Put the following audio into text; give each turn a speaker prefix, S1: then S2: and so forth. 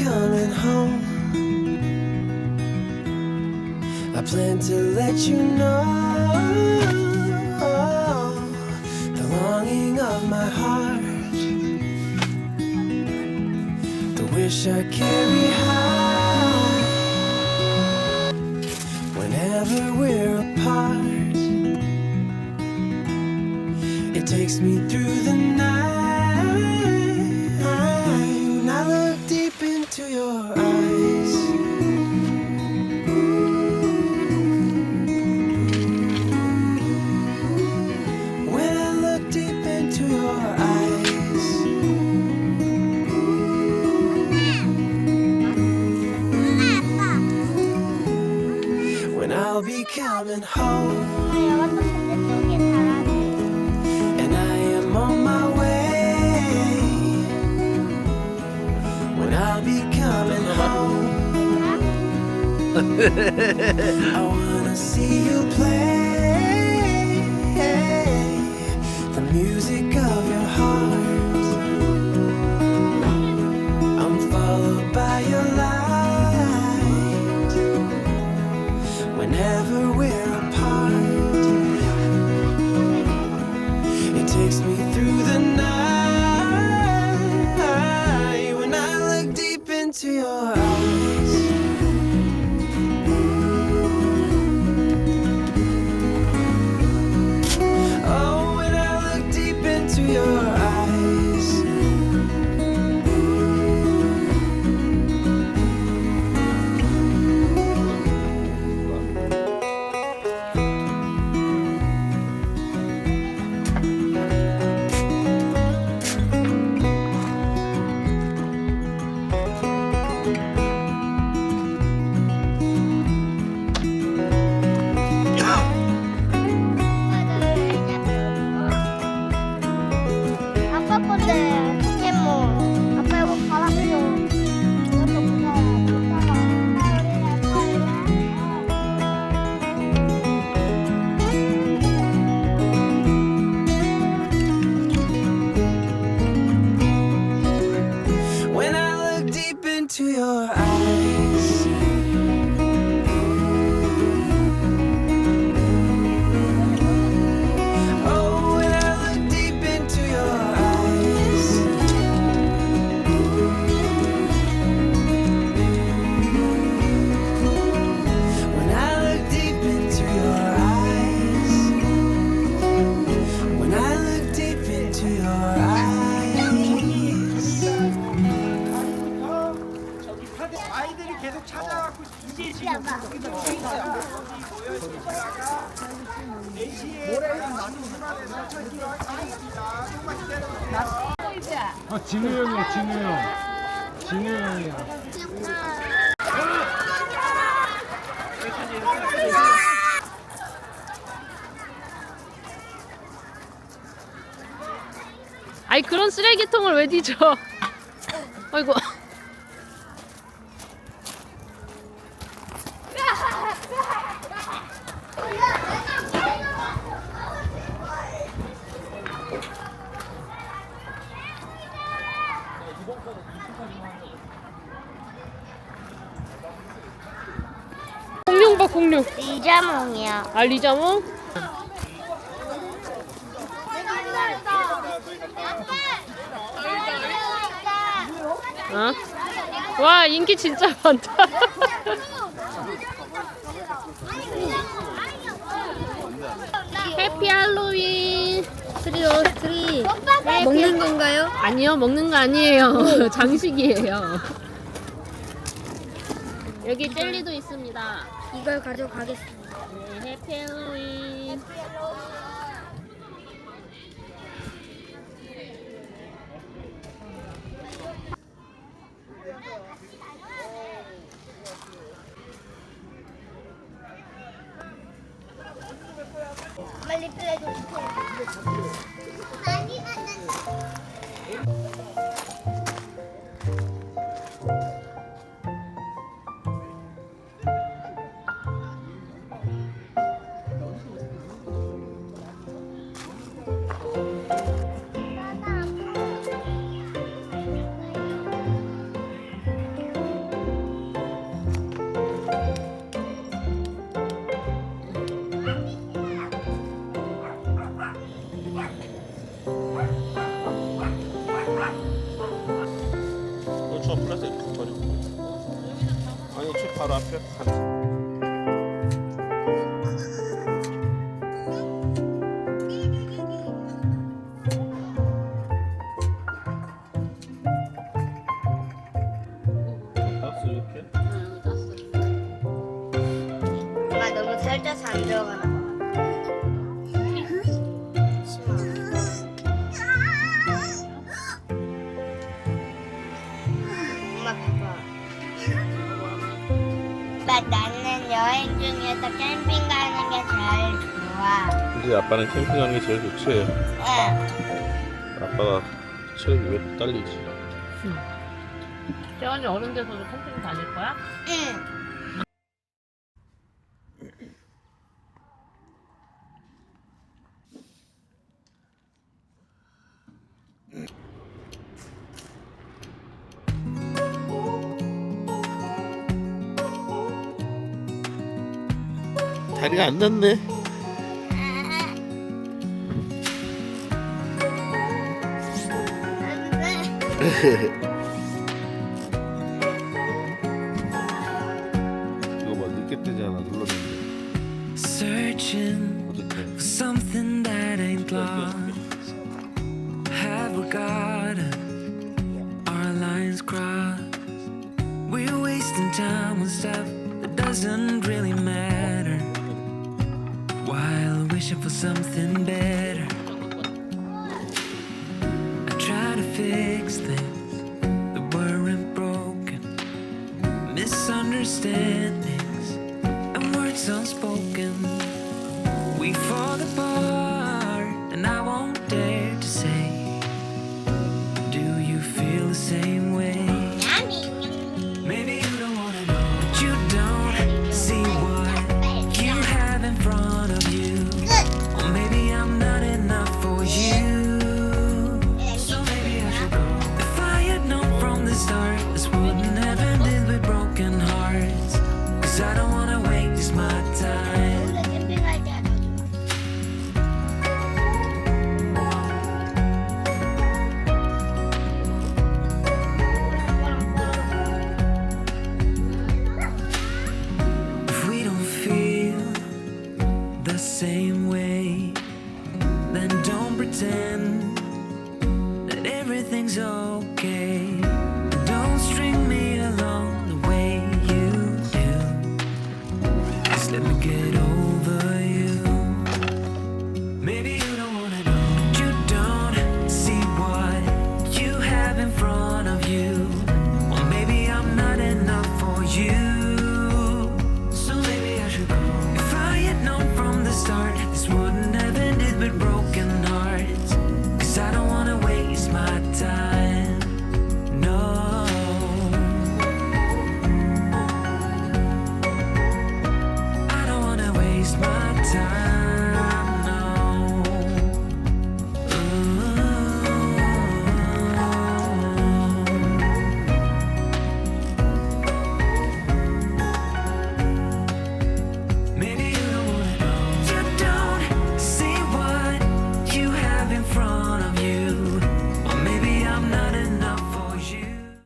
S1: coming home. I plan to let you know the longing of my heart, the wish I carry high whenever we're apart. It takes me through the night when I look deep into your eyes. When I look deep into your eyes. When I'll be coming home. On my way, when I'll be coming home, I wanna see you play the music of your heart. I'm followed by your light whenever we're apart. It takes me through the night when I look deep into your eyes. Oh, when I look deep into your eyes. To your eyes. Oh, when I look deep into your eyes. When I look deep into your eyes. When I look deep into your eyes.
S2: 아이들이 계속 찾아갖고 이제 지금
S3: 진우 형이야, 진우 형. 진우 형이야.
S4: 아이 그런 쓰레기통을 왜 뒤져? 아이고. 공룡 봐 공룡.
S5: 리자몽이야.
S4: 아 리자몽? 어? 와 인기 진짜 많다. 해피 할로윈.
S5: 트리 먹는 건가요?
S4: 아니요 먹는 거 아니에요. 장식이에요. 여기 젤리도 있습니다.
S5: 이걸 가져가겠습니다.
S4: 네, 해피 할로윈.
S5: 빨리 플레이도 많이 만났어.
S6: 바로 앞에 가자. 이렇게?
S5: 엄마 너무 살쪄서 안 들어가나 봐. 엄마 봐봐. 나는 여행 중에서 캠핑 가는 게 제일 좋아.
S6: 근데 아빠는 캠핑하는 게 제일 좋지.
S5: 응.
S6: 아빠가 체력이 왜 딸리지?
S4: 재원이 어른 돼서도 캠핑 다닐 거야?
S5: 응.
S6: 다리가 안 닿네. 이거 뭐 늦게 뜨잖아. 눌렀는데.
S1: Searching
S6: 어떻게?
S1: for something that ain't lost. Have we got our lines crossed? We're wasting time on stuff that doesn't really matter, while wishing for something better. I try to fix things that weren't broken, misunderstandings and words unspoken.